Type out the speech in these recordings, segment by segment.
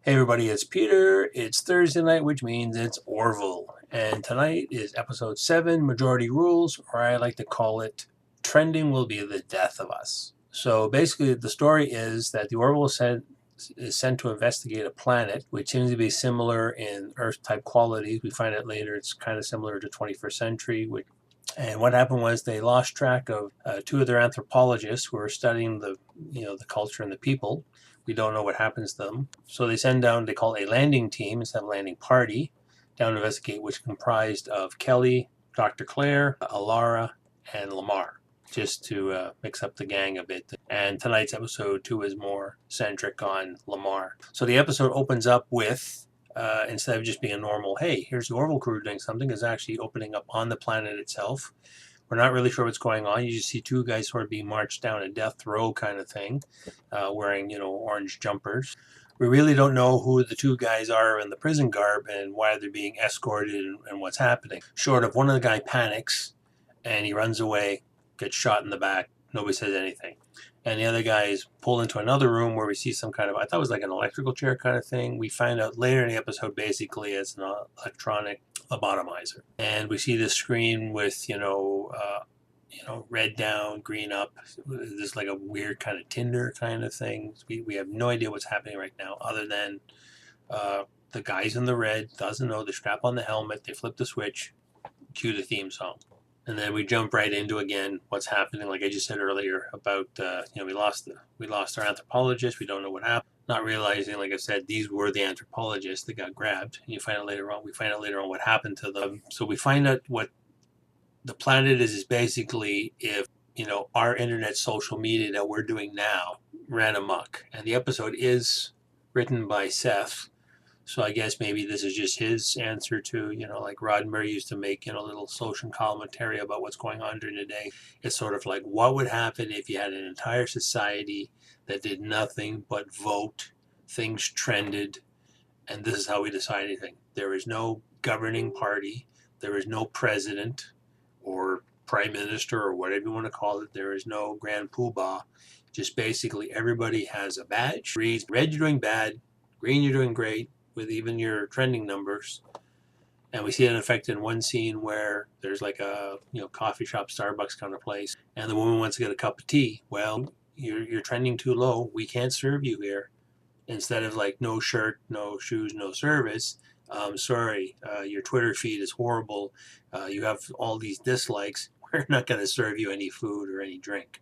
Hey everybody, it's Peter. It's Thursday night, which means it's Orville. And tonight is episode 7, Majority Rules, or I like to call it Trending Will Be the Death of Us. So basically, the story is that the Orville is sent to investigate a planet which seems to be similar in Earth-type qualities. We find out later it's kind of similar to 21st century, and what happened was they lost track of two of their anthropologists who were studying the culture and the people. We don't know what happens to them. So they send down, they call it a landing team instead of landing party, down to investigate, which comprised of Kelly, Dr. Claire, Alara, and Lamar, just to mix up the gang a bit. And tonight's episode 2 is more centric on Lamar. So the episode opens up with instead of just being a normal, hey, here's the Orville crew doing something, is actually opening up on the planet itself. We're not really sure what's going on. You just see two guys sort of being marched down a death row kind of thing, wearing, orange jumpers. We really don't know who the two guys are in the prison garb and why they're being escorted and what's happening. Short of one of the guy panics and he runs away, gets shot in the back. Nobody says anything. And the other guy is pulled into another room where we see some kind of, I thought it was like an electrical chair kind of thing. We find out later in the episode basically it's an electronic lobotomizer. And we see this screen with, red down, green up. There's like a weird kind of Tinder kind of thing. We have no idea what's happening right now other than the guys in the red doesn't know, they strap on the helmet, they flip the switch, cue the theme song. And then we jump right into again what's happening. Like I just said earlier about we lost our anthropologist. We don't know what happened. Not realizing, like I said, these were the anthropologists that got grabbed. And you find out later on. We find out later on what happened to them. So we find out what the planet is basically if our internet social media that we're doing now ran amok. And the episode is written by Seth. So I guess maybe this is just his answer to, like Roddenberry used to make, little social commentary about what's going on during the day. It's sort of like, what would happen if you had an entire society that did nothing but vote, things trended, and this is how we decide anything. There is no governing party. There is no president or prime minister or whatever you want to call it. There is no grand poobah. Just basically everybody has a badge. Reads, red, you're doing bad. Green, you're doing great, with even your trending numbers. And we see it in effect in one scene where there's like a coffee shop, Starbucks kind of place, and the woman wants to get a cup of tea. Well, you're trending too low. We can't serve you here. Instead of like no shirt, no shoes, no service. Sorry, your Twitter feed is horrible. You have all these dislikes. We're not going to serve you any food or any drink.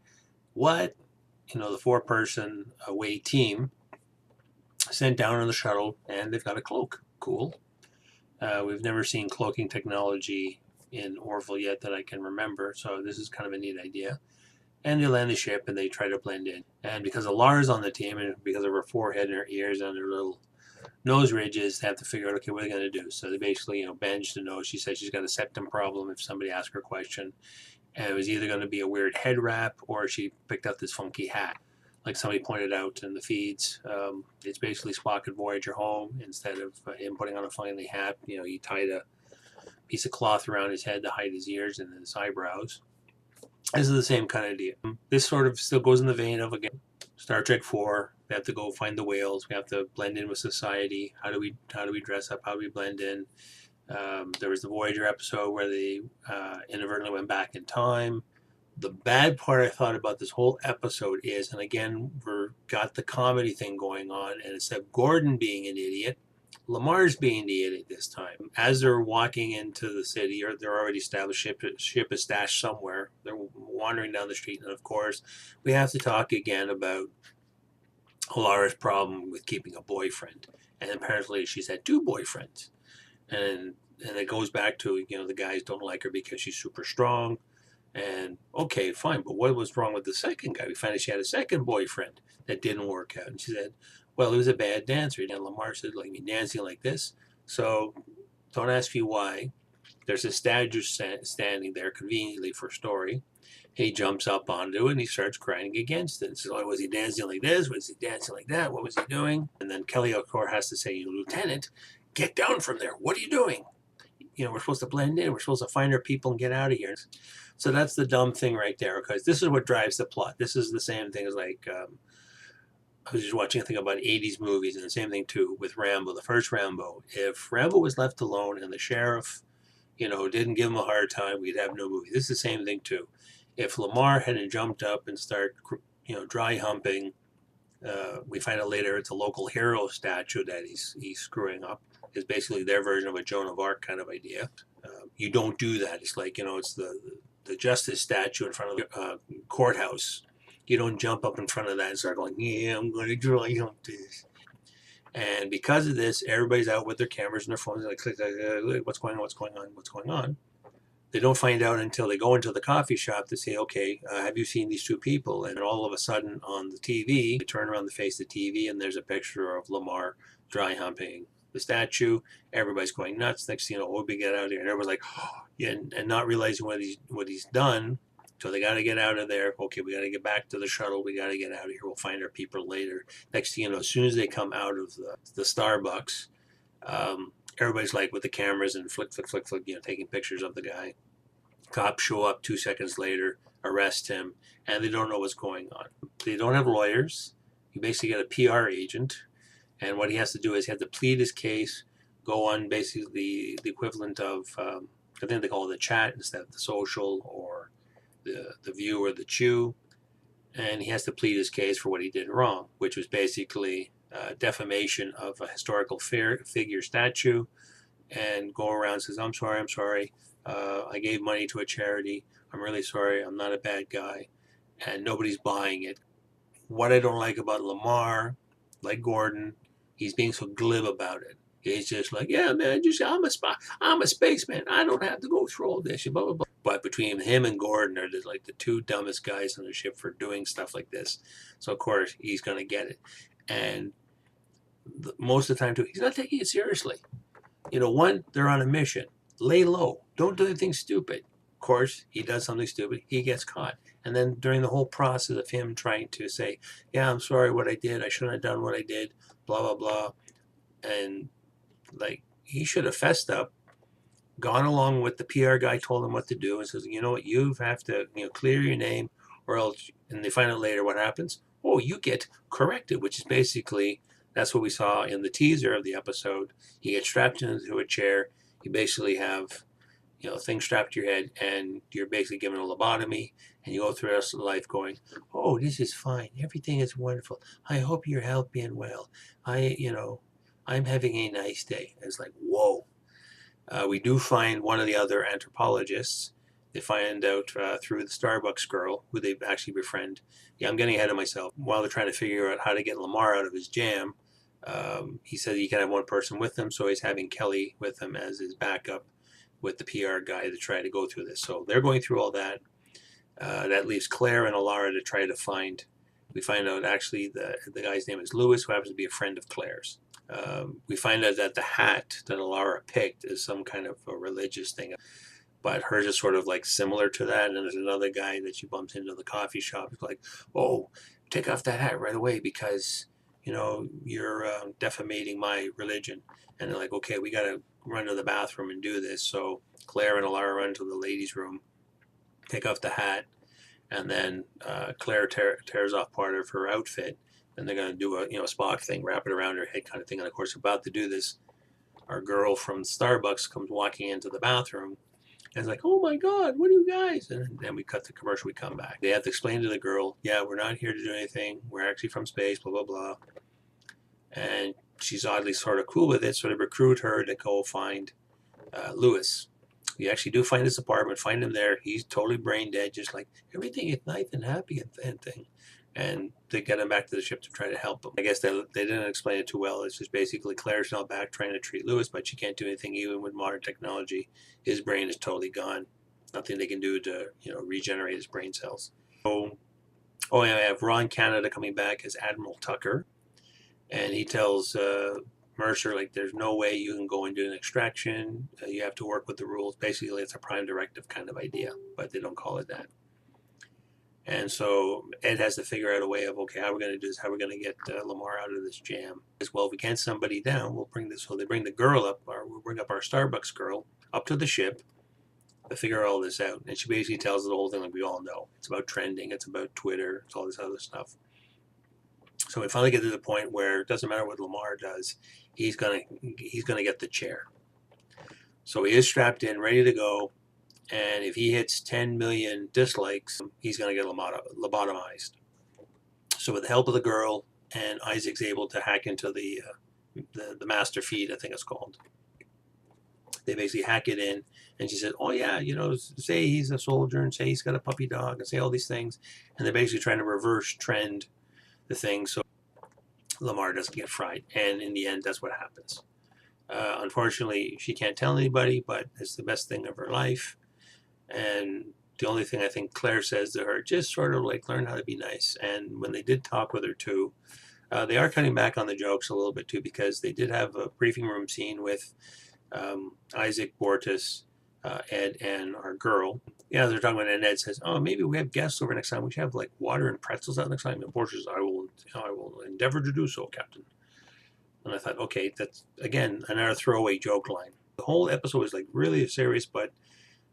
What? The 4-person away team sent down on the shuttle, and they've got a cloak. Cool. We've never seen cloaking technology in Orville yet that I can remember, so this is kind of a neat idea. And they land the ship, and they try to blend in. And because of Lara's on the team, and because of her forehead and her ears and her little nose ridges, they have to figure out, okay, what are they going to do? So they basically, bandage the nose. She said she's got a septum problem if somebody asks her a question. And it was either going to be a weird head wrap, or she picked up this funky hat. Like somebody pointed out in the feeds, it's basically Spock and Voyager home. Instead of him putting on a funny hat, he tied a piece of cloth around his head to hide his ears and his eyebrows. This is the same kind of idea. This sort of still goes in the vein of, again, Star Trek 4. We have to go find the whales. We have to blend in with society. How do we dress up? How do we blend in? There was the Voyager episode where they inadvertently went back in time. The bad part I thought about this whole episode is, and again, we've got the comedy thing going on, and instead of Gordon being an idiot, Lamar's being the idiot this time. As they're walking into the city, or they're already established, ship is stashed somewhere. They're wandering down the street, and of course, we have to talk again about Lara's problem with keeping a boyfriend. And apparently she's had 2 boyfriends. And it goes back to, the guys don't like her because she's super strong. And okay, fine, but what was wrong with the second guy? We found out she had a second boyfriend that didn't work out. And she said, well, he was a bad dancer. And Lamar said, like me dancing like this. So don't ask me why. There's a statue standing there conveniently for story. He jumps up onto it and he starts crying against it. So was he dancing like this? Was he dancing like that? What was he doing? And then Kelly, of course, has to say, Lieutenant, get down from there. What are you doing? We're supposed to blend in. We're supposed to find our people and get out of here. So that's the dumb thing right there, because this is what drives the plot. This is the same thing as like I was just watching a thing about 80s movies, and the same thing too with Rambo, the first Rambo. If Rambo was left alone and the sheriff, didn't give him a hard time, we'd have no movie. This is the same thing too. If Lamar hadn't jumped up and started, dry humping, we find out later it's a local hero statue that he's screwing up. It's basically their version of a Joan of Arc kind of idea. You don't do that. It's like, it's the justice statue in front of the courthouse. You don't jump up in front of that and start going, yeah, I'm going to dry hump this. And because of this, everybody's out with their cameras and their phones, like, click, click, click, what's going on, what's going on, what's going on. They don't find out until they go into the coffee shop to say, okay, have you seen these two people? And all of a sudden on the TV, they turn around the face of the TV and there's a picture of Lamar dry humping the statue. Everybody's going nuts. Next thing you know, we get out of here. And everyone's like, oh, yeah, and not realizing what he's done. So they got to get out of there. Okay, we got to get back to the shuttle. We got to get out of here. We'll find our people later. Next thing you know, as soon as they come out of the Starbucks, everybody's like with the cameras and flick, flick, flick, flick, taking pictures of the guy. Cops show up 2 seconds later, arrest him, and they don't know what's going on. They don't have lawyers. You basically get a PR agent, and what he has to do is he has to plead his case, go on basically the equivalent of, I think they call it the chat instead of the social or the view or the chew, and he has to plead his case for what he did wrong, which was basically defamation of a historical figure statue, and go around and says, I'm sorry, I gave money to a charity, I'm really sorry, I'm not a bad guy, and nobody's buying it. What I don't like about Lamar, like Gordon, he's being so glib about it. He's just like, yeah, man, I'm a spaceman. I don't have to go through all this, blah, blah, blah. But between him and Gordon are like the two dumbest guys on the ship for doing stuff like this. So, of course, he's going to get it. And most of the time, too, he's not taking it seriously. One, they're on a mission. Lay low. Don't do anything stupid. Of course, he does something stupid. He gets caught. And then during the whole process of him trying to say, yeah, I'm sorry what I did. I shouldn't have done what I did, blah, blah, blah. And, he should have fessed up, gone along with the PR guy told him what to do, and says, you know what, you have to, clear your name, or else, and they find out later what happens. Oh, you get corrected, which is basically, that's what we saw in the teaser of the episode. You get strapped into a chair. You basically have, things strapped to your head, and you're basically given a lobotomy, and you go through the rest of life going, oh, this is fine. Everything is wonderful. I hope you're healthy and well. I'm having a nice day. It's like, whoa. We do find one of the other anthropologists. They find out through the Starbucks girl, who they actually befriend. Yeah, I'm getting ahead of myself. While they're trying to figure out how to get Lamar out of his jam, he said he can have one person with him, so he's having Kelly with him as his backup with the PR guy to try to go through this. So they're going through all that. That leaves Claire and Alara to try to find. We find out actually the guy's name is Lewis, who happens to be a friend of Claire's. We find out that the hat that Alara picked is some kind of a religious thing, but hers is sort of like similar to that. And there's another guy that she bumps into the coffee shop. He's like, oh, take off that hat right away because, you're defamating my religion. And they're like, okay, we got to run to the bathroom and do this. So Claire and Alara run to the ladies' room, take off the hat, and then Claire tears off part of her outfit. And they're going to do a Spock thing, wrap it around her head kind of thing. And of course, about to do this, our girl from Starbucks comes walking into the bathroom and is like, oh my God, what are you guys? And then we cut the commercial, we come back. They have to explain to the girl, yeah, we're not here to do anything. We're actually from space, blah, blah, blah. And she's oddly sort of cool with it. So they recruit her to go find Lewis. We actually do find his apartment, find him there. He's totally brain dead, just like everything is nice and happy and thing. And they get him back to the ship to try to help him. I guess they didn't explain it too well. It's just basically Claire's now back trying to treat Lewis, but she can't do anything even with modern technology. His brain is totally gone. Nothing they can do to regenerate his brain cells. So, and I have Ron Canada coming back as Admiral Tucker, and he tells Mercer, like, there's no way you can go and do an extraction. You have to work with the rules. Basically, it's a prime directive kind of idea, but they don't call it that. And so Ed has to figure out a way of, okay, how are we going to do this? How are we going to get Lamar out of this jam? As well, if we can't somebody down, we'll bring this. So they bring the girl up, or we'll bring up our Starbucks girl up to the ship to figure all this out. And she basically tells the whole thing like we all know. It's about trending. It's about Twitter. It's all this other stuff. So we finally get to the point where it doesn't matter what Lamar does, he's gonna get the chair. So he is strapped in, ready to go, and if he hits 10 million dislikes, he's gonna get lobotomized. So with the help of the girl, and Isaac's able to hack into the master feed, I think it's called. They basically hack it in, and she says, "Oh yeah, say he's a soldier, and say he's got a puppy dog, and say all these things," and they're basically trying to reverse trend the thing so Lamar doesn't get fried. And in the end, that's what happens. Unfortunately, she can't tell anybody, but it's the best thing of her life. And the only thing I think Claire says to her, just sort of like learn how to be nice. And when they did talk with her too, they are cutting back on the jokes a little bit too, because they did have a briefing room scene with Isaac, Bortus, Ed, and our girl. Yeah, they're talking about it, and Ed says, "Oh, maybe we have guests over next time. We should have like water and pretzels out next time." And Bortus says, I will endeavor to do so, Captain." And I thought, okay, that's again another throwaway joke line. The whole episode was like really serious, but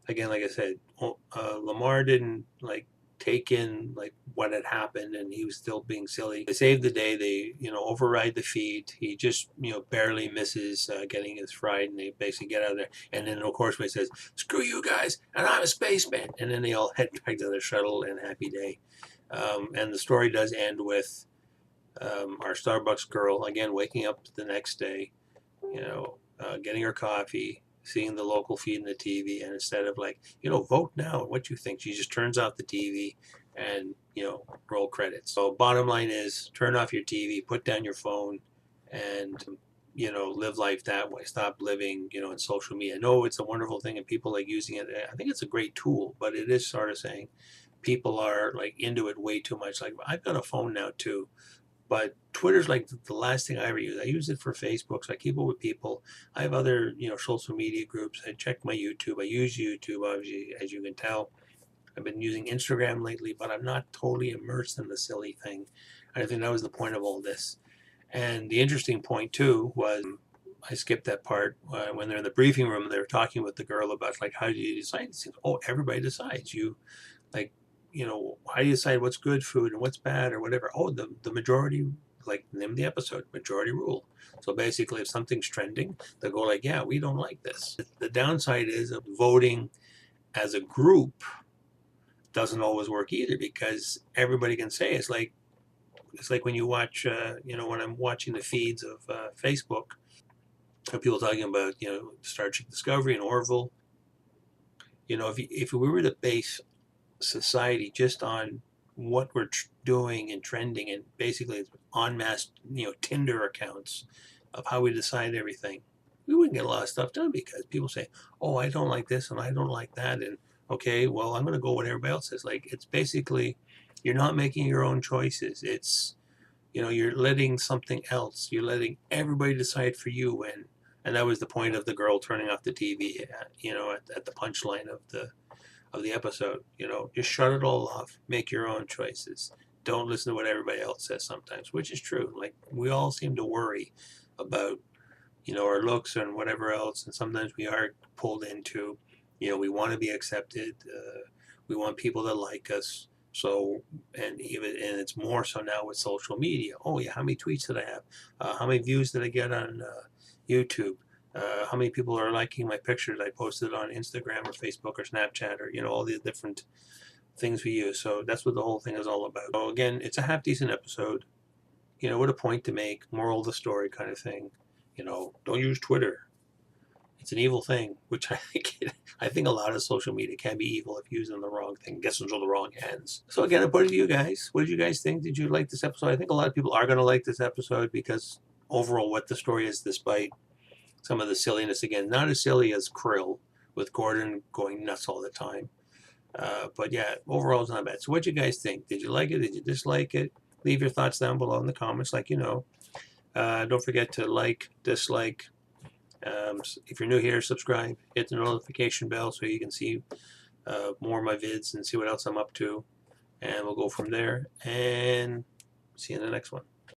again, like I said, Lamar didn't like take in like what had happened, and he was still being silly. They saved the day. They override the feed. He just barely misses getting his fried, and they basically get out of there. And then of course when he says, "Screw you guys, and I'm a spaceman," and then they all head back to their shuttle and happy day. And the story does end with our Starbucks girl again waking up the next day, getting her coffee, seeing the local feed in the TV, and instead of like, vote now, what you think, she just turns off the TV and, roll credits. So bottom line is, turn off your TV, put down your phone, and, live life that way. Stop living, in social media. I know it's a wonderful thing and people like using it. I think it's a great tool, but it is sort of saying people are like into it way too much. Like I've got a phone now too. But Twitter's like the last thing I ever use. I use it for Facebook, so I keep up with people. I have other, social media groups. I check my YouTube. I use YouTube, obviously, as you can tell. I've been using Instagram lately, but I'm not totally immersed in the silly thing. I think that was the point of all this. And the interesting point, too, was I skipped that part when they're in the briefing room and they were talking with the girl about, like, how do you decide these things? Oh, everybody decides. You, like, how do you decide what's good food and what's bad or whatever? Oh, the majority, like name the episode, majority rule. So basically, if something's trending, they'll go like, yeah, we don't like this. The downside is of voting as a group doesn't always work either, because everybody can say it's like when you watch, when I'm watching the feeds of Facebook, people talking about, Star Trek Discovery and Orville. If we were to base society just on what we're doing and trending, and basically en masse, Tinder accounts of how we decide everything, we wouldn't get a lot of stuff done, because people say, "Oh, I don't like this and I don't like that," and okay, well, I'm going to go what everybody else says. Like, it's basically you're not making your own choices. It's you're letting something else. You're letting everybody decide for you, and that was the point of the girl turning off the TV. At the punchline of the episode. Just shut it all off. Make your own choices. Don't listen to what everybody else says sometimes, which is true. Like, we all seem to worry about, our looks and whatever else, and sometimes we are pulled into, we want to be accepted. We want people to like us. So, and it's more so now with social media. Oh yeah, how many tweets did I have? How many views did I get on YouTube? How many people are liking my pictures I posted on Instagram or Facebook or Snapchat, or all these different things we use. So that's what the whole thing is all about. So again, it's a half decent episode, with a point to make, moral of the story kind of thing. Don't use Twitter. It's an evil thing, which I think a lot of social media can be evil if used in the wrong thing, gets into the wrong hands. So again, I put it to you guys. What did you guys think? Did you like this episode? I think a lot of people are going to like this episode, because overall what the story is, despite some of the silliness, again, not as silly as Krill with Gordon going nuts all the time. But yeah, overall it's not bad. So what you guys think? Did you like it? Did you dislike it? Leave your thoughts down below in the comments, like don't forget to like, dislike. If you're new here, subscribe. Hit the notification bell so you can see more of my vids and see what else I'm up to. And we'll go from there. And see you in the next one.